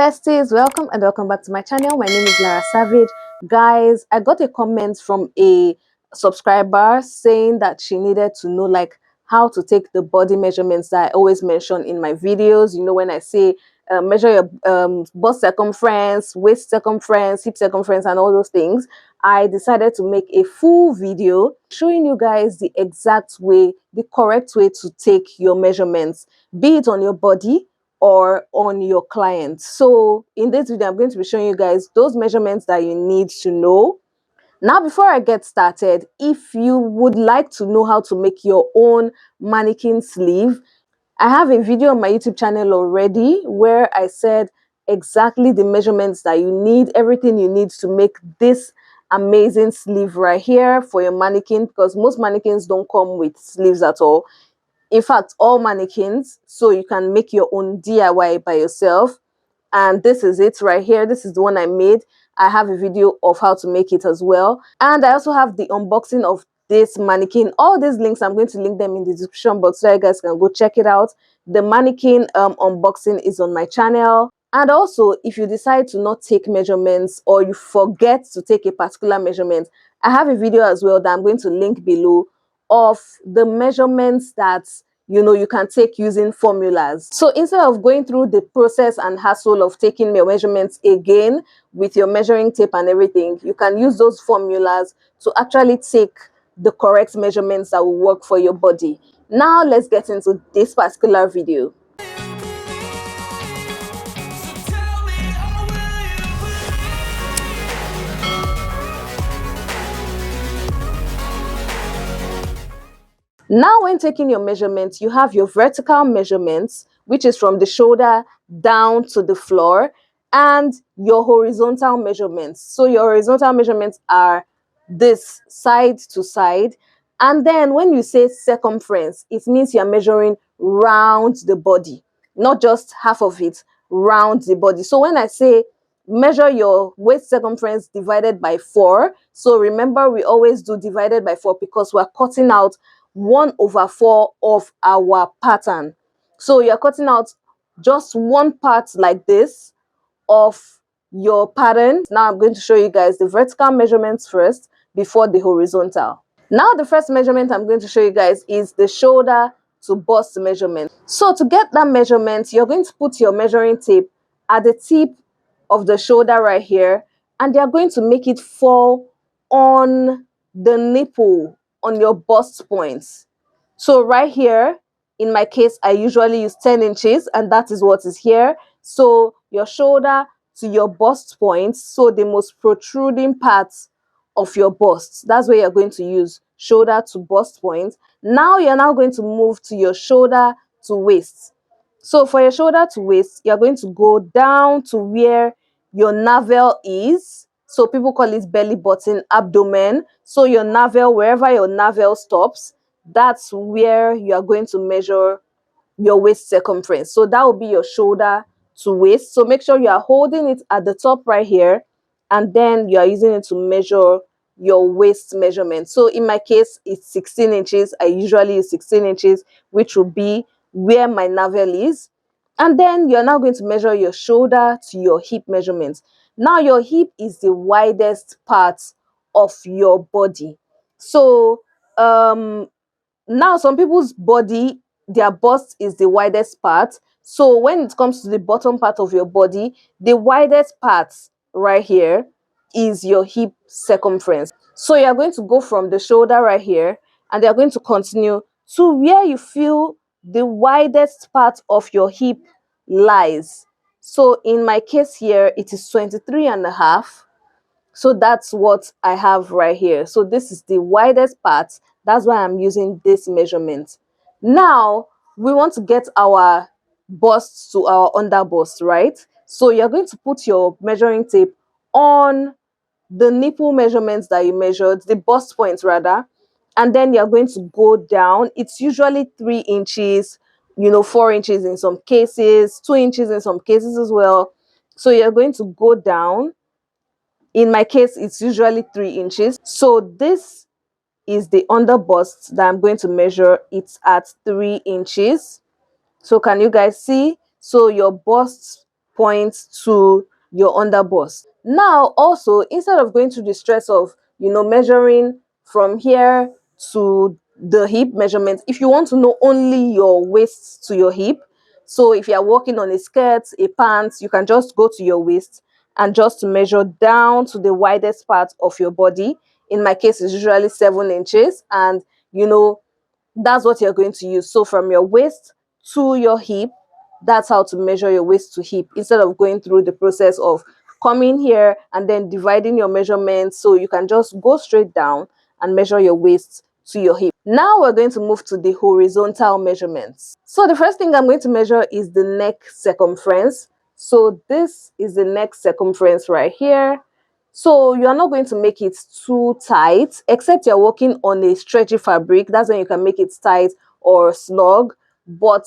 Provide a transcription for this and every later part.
besties, welcome and welcome back to my channel. My name is Lara Savage. Guys, I got a comment from a subscriber saying that she needed to know how to take the body measurements that I always mention in my videos. You know, when I say measure your bust circumference, waist circumference, hip circumference, and all those things, I decided to make a full video showing you guys the exact way, the correct way to take your measurements, be it on your body or on your client. So in this video, I'm going to be showing you guys those measurements that you need to know. Now, before I get started, if you would like to know how to make your own mannequin sleeve, I have a video on my YouTube channel already where I said exactly the measurements that you need, everything you need to make this amazing sleeve right here for your mannequin, because most mannequins don't come with sleeves at all. In fact, all mannequins, so you can make your own DIY by yourself. And this is it right here. This is the one I made. I have a video of how to make it as well. And I also have the unboxing of this mannequin. All these links, I'm going to link them in the description box so you guys can go check it out. The mannequin unboxing is on my channel. And also, if you decide to not take measurements or you forget to take a particular measurement, I have a video as well that I'm going to link below of the measurements that you can take using formulas. So instead of going through the process and hassle of taking your measurements again with your measuring tape and everything, you can use those formulas to actually take the correct measurements that will work for your body. Now let's get into this particular video. Now, when taking your measurements, you have your vertical measurements, which is from the shoulder down to the floor, and your horizontal measurements. So your horizontal measurements are this side to side. And then when you say circumference, it means you're measuring round the body, not just half of it, round the body. So when I say measure your waist circumference divided by 4, so remember we always do divided by 4 because we're cutting out 1/4 of our pattern. So you're cutting out just one part like this of your pattern. Now I'm going to show you guys the vertical measurements first before the horizontal. Now the first measurement I'm going to show you guys is the shoulder to bust measurement. So to get that measurement, you're going to put your measuring tape at the tip of the shoulder right here, and they're going to make it fall on the nipple, on your bust points. So right here, in my case, I usually use 10 inches, and that is what is here. So your shoulder to your bust points, so the most protruding parts of your bust, that's where you're going to use shoulder to bust point. Now you're now going to move to your shoulder to waist. So for your shoulder to waist, you're going to go down to where your navel is. So people call it belly button, abdomen. So your navel, wherever your navel stops, that's where you are going to measure your waist circumference. So that will be your shoulder to waist. So make sure you are holding it at the top right here, and then you are using it to measure your waist measurement. So in my case, it's 16 inches. I usually use 16 inches, which will be where my navel is. And then you're now going to measure your shoulder to your hip measurement. Now your hip is the widest part of your body. So now some people's body, their bust is the widest part. So when it comes to the bottom part of your body, the widest part right here is your hip circumference. So you're going to go from the shoulder right here, and they're going to continue to where you feel the widest part of your hip lies. So in my case here, it is 23.5. So that's what I have right here. So this is the widest part. That's why I'm using this measurement. Now we want to get our bust to our under bust, right? So you're going to put your measuring tape on the nipple measurements that you measured, the bust points rather, and then you're going to go down. It's usually 3 inches, 4 inches in some cases, 2 inches in some cases as well. So you're going to go down. In my case, it's usually 3 inches. So this is the under bust that I'm going to measure. It's at 3 inches. So can you guys see? So your bust point to your underbust. Now, also, instead of going through the stress of, measuring from here to the hip measurement, if you want to know only your waist to your hip, so if you are working on a skirt, a pants, you can just go to your waist and just measure down to the widest part of your body. In my case, it's usually 7 inches, and you know that's what you're going to use. So from your waist to your hip, that's how to measure your waist to hip, instead of going through the process of coming here and then dividing your measurements. So you can just go straight down and measure your waist to your hip. Now we're going to move to the horizontal measurements. So the first thing I'm going to measure is the neck circumference. So this is the neck circumference right here. So you are not going to make it too tight, except you're working on a stretchy fabric. That's when you can make it tight or snug, but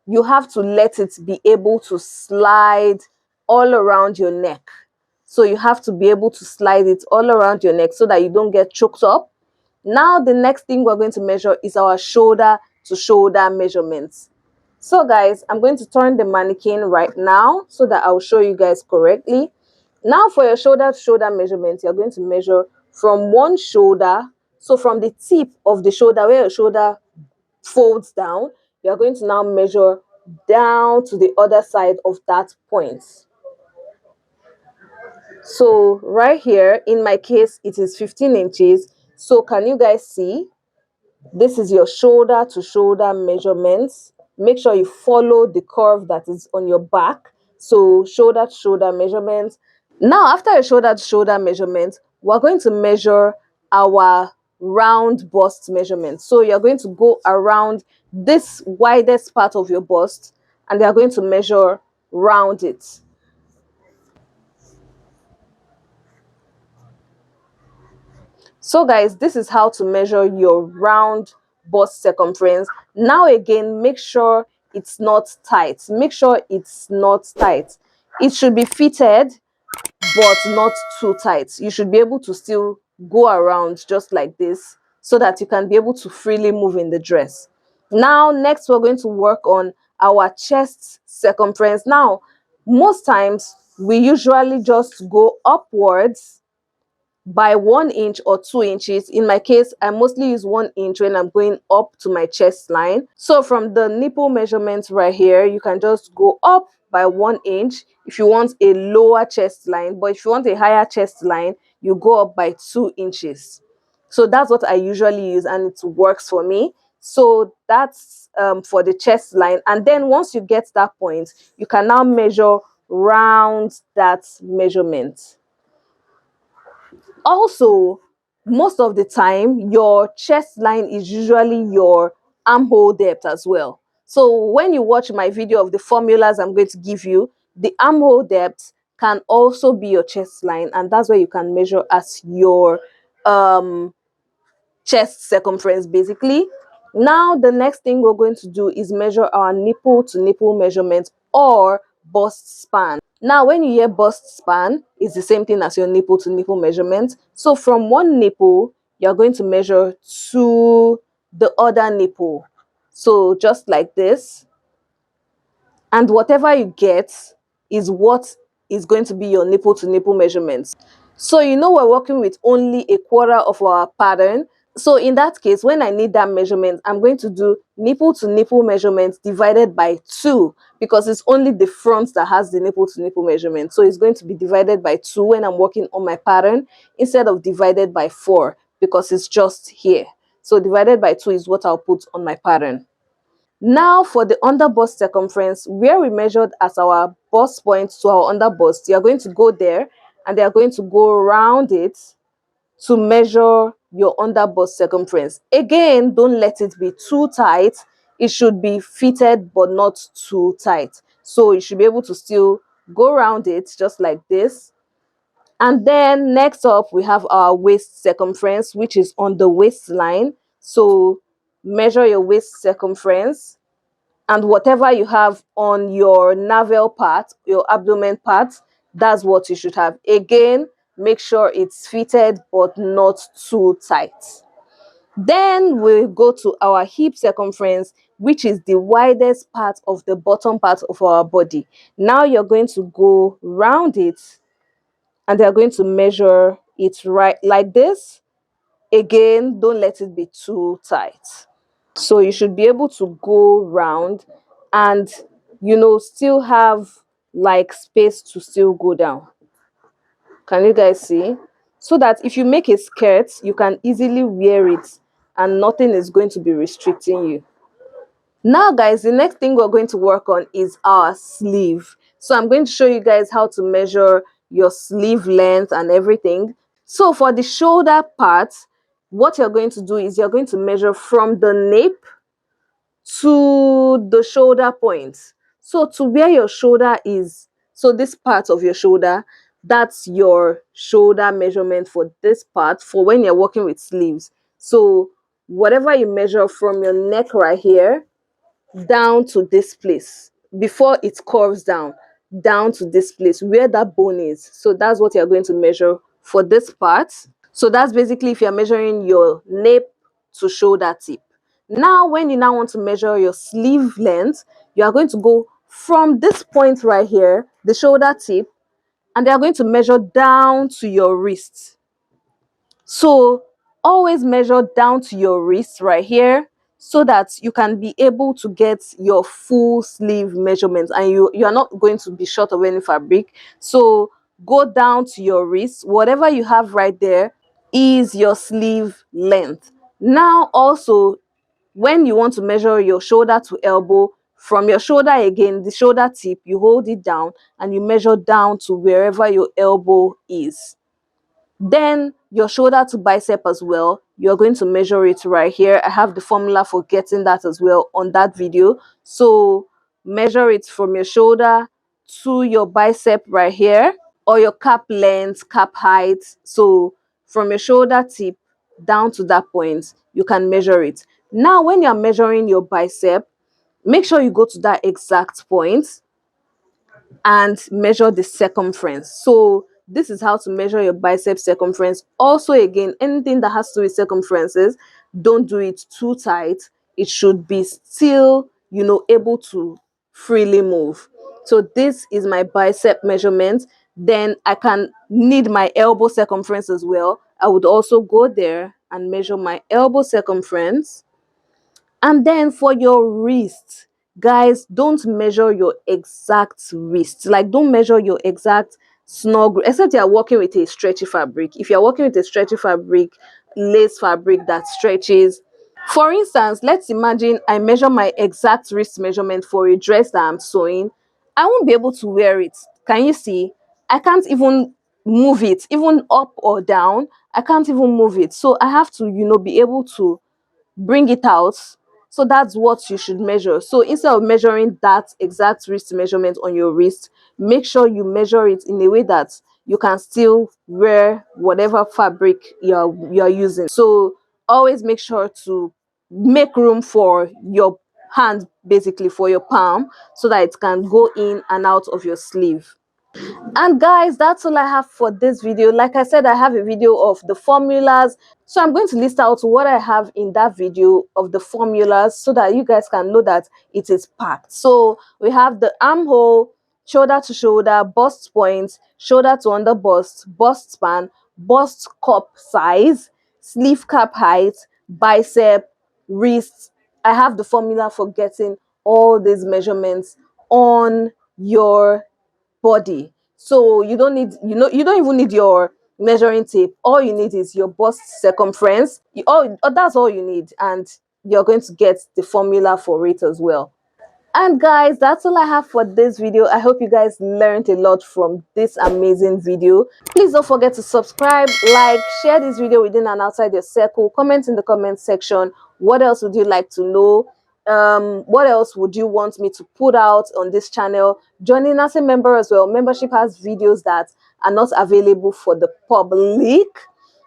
you have to let it be able to slide all around your neck. So you have to be able to slide it all around your neck so that you don't get choked up. Now the next thing we're going to measure is our shoulder to shoulder measurements. So guys, I'm going to turn the mannequin right now so that I'll show you guys correctly. Now for your shoulder to shoulder measurement, you're going to measure from one shoulder. So from the tip of the shoulder, where your shoulder folds down, you're going to now measure down to the other side of that point. So right here, in my case, it is 15 inches. So can you guys see? This is your shoulder to shoulder measurements. Make sure you follow the curve that is on your back. So shoulder to shoulder measurements. Now, after a shoulder to shoulder measurement, we're going to measure our round bust measurement. So you're going to go around this widest part of your bust and you're going to measure round it. So guys, this is how to measure your round bust circumference. Now again, make sure it's not tight. Make sure it's not tight. It should be fitted, but not too tight. You should be able to still go around just like this so that you can be able to freely move in the dress. Now, next we're going to work on our chest circumference. Now, most times we usually just go upwards by 1 inch or 2 inches. In my case, I mostly use 1 inch when I'm going up to my chest line. So from the nipple measurements right here, you can just go up by 1 inch if you want a lower chest line, but if you want a higher chest line, you go up by 2 inches. So that's what I usually use and it works for me. So that's for the chest line. And then once you get that point, you can now measure round that measurement. Also, most of the time, your chest line is usually your armhole depth as well. So when you watch my video of the formulas I'm going to give you, the armhole depth can also be your chest line, and that's where you can measure as your um chest circumference basically. Now the next thing we're going to do is measure our nipple to nipple measurement or bust span. Now when you hear bust span, it's the same thing as your nipple to nipple measurement. So from one nipple, you're going to measure to the other nipple. So just like this, and whatever you get is what is going to be your nipple to nipple measurements. So we're working with only a quarter of our pattern. So in that case, when I need that measurement, I'm going to do nipple to nipple measurement divided by 2, because it's only the front that has the nipple to nipple measurement. So it's going to be divided by 2 when I'm working on my pattern, instead of divided by 4 because it's just here. So divided by 2 is what I'll put on my pattern. Now for the under bust circumference, where we measured as our bust point to our under bust, you are going to go there and they are going to go around it to measure your under bust circumference. Again, don't let it be too tight. It should be fitted but not too tight. So you should be able to still go around it just like this. And then next up, we have our waist circumference, which is on the waistline. So measure your waist circumference, and whatever you have on your navel part, your abdomen part, that's what you should have. Again, make sure it's fitted but not too tight. Then we go to our hip circumference, which is the widest part of the bottom part of our body. Now you're going to go round it and they're going to measure it right like this. Again, don't let it be too tight. So you should be able to go round and, still have like space to still go down. Can you guys see? So that if you make a skirt, you can easily wear it and nothing is going to be restricting you. Now, guys, the next thing we're going to work on is our sleeve. So I'm going to show you guys how to measure your sleeve length and everything. So for the shoulder part, what you're going to do is you're going to measure from the nape to the shoulder point. So to where your shoulder is, so this part of your shoulder, that's your shoulder measurement for this part for when you're working with sleeves. So whatever you measure from your neck right here down to this place before it curves down to this place where that bone is. So that's what you're going to measure for this part. So that's basically if you're measuring your nape to shoulder tip. Now, when you now want to measure your sleeve length, you are going to go from this point right here, the shoulder tip, and they are going to measure down to your wrist. So always measure down to your wrist right here so that you can be able to get your full sleeve measurements and you are not going to be short of any fabric. So go down to your wrist. Whatever you have right there is your sleeve length. Now also, when you want to measure your shoulder to elbow, from your shoulder again, the shoulder tip, you hold it down and you measure down to wherever your elbow is. Then your shoulder to bicep as well, you're going to measure it right here. I have the formula for getting that as well on that video. So measure it from your shoulder to your bicep right here, or your cap length, cap height. So from your shoulder tip down to that point, you can measure it. Now when you're measuring your bicep, make sure you go to that exact point and measure the circumference. So this is how to measure your bicep circumference. Also, again, anything that has to do with circumferences, don't do it too tight. It should be still, able to freely move. So this is my bicep measurement. Then I can need my elbow circumference as well. I would also go there and measure my elbow circumference. And then for your wrist, guys, don't measure your exact wrist. Like, don't measure your exact snug, except you're working with a stretchy fabric. If you're working with a stretchy fabric, lace fabric that stretches. For instance, let's imagine I measure my exact wrist measurement for a dress that I'm sewing. I won't be able to wear it. Can you see? I can't even move it, even up or down. I can't even move it. So I have to, be able to bring it out. So that's what you should measure. So instead of measuring that exact wrist measurement on your wrist, make sure you measure it in a way that you can still wear whatever fabric you're using. So always make sure to make room for your hand, basically for your palm, so that it can go in and out of your sleeve. And guys, that's all I have for this video. Like I said, I have a video of the formulas. So I'm going to list out what I have in that video of the formulas so that you guys can know that it is packed. So we have the armhole, shoulder to shoulder, bust point, shoulder to under bust span, bust cup size, sleeve cap height, bicep, wrist. I have the formula for getting all these measurements on your body. So you don't need, you don't even need your measuring tape. All you need is your bust circumference. That's all you need, and you're going to get the formula for it as well. And guys, that's all I have for this video. I hope you guys learned a lot from this amazing video. Please don't forget to subscribe, like, share this video within and outside your circle. Comment in the comment section. What else would you like to know? What else would you want me to put out on this channel? Joining as a member as well. Membership has videos that are not available for the public.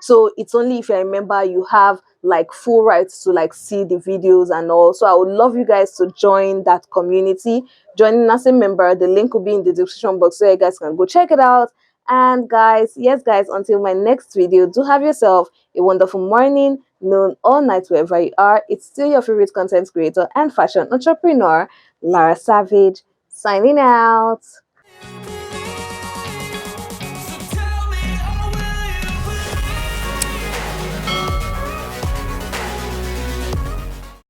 So it's only if you're a member you have like full rights to like see the videos and all. So I would love you guys to join that community. Joining as a member, the link will be in the description box so you guys can go check it out. And guys, yes guys, until my next video, do have yourself a wonderful morning, noon, or night, wherever you are. It's still your favorite content creator and fashion entrepreneur, Lara Savage, signing out.